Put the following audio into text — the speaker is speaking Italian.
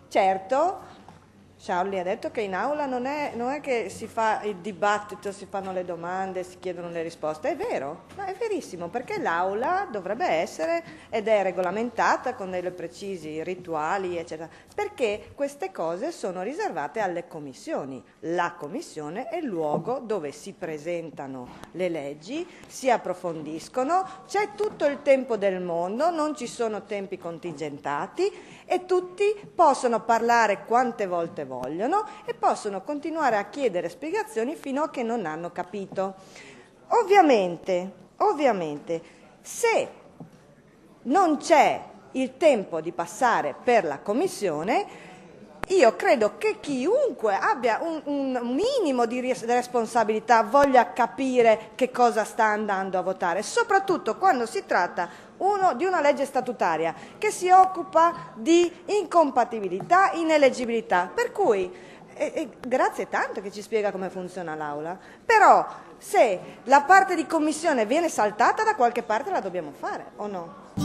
Certo, Charlie ha detto che in aula non è che si fa il dibattito, si fanno le domande, si chiedono le risposte. È vero, no, è verissimo, perché l'aula dovrebbe essere ed è regolamentata con dei precisi rituali, eccetera, perché queste cose sono riservate alle commissioni. La commissione è il luogo dove si presentano le leggi, si approfondiscono, c'è tutto il tempo del mondo, non ci sono tempi contingentati e tutti possono parlare quante volte vogliono e possono continuare a chiedere spiegazioni fino a che non hanno capito. Ovviamente, se non c'è il tempo di passare per la commissione, io credo che chiunque abbia un minimo di responsabilità voglia capire che cosa sta andando a votare, soprattutto quando si tratta di una legge statutaria che si occupa di incompatibilità, ineleggibilità, per cui grazie tanto che ci spiega come funziona l'aula, però se la parte di commissione viene saltata da qualche parte la dobbiamo fare, o no?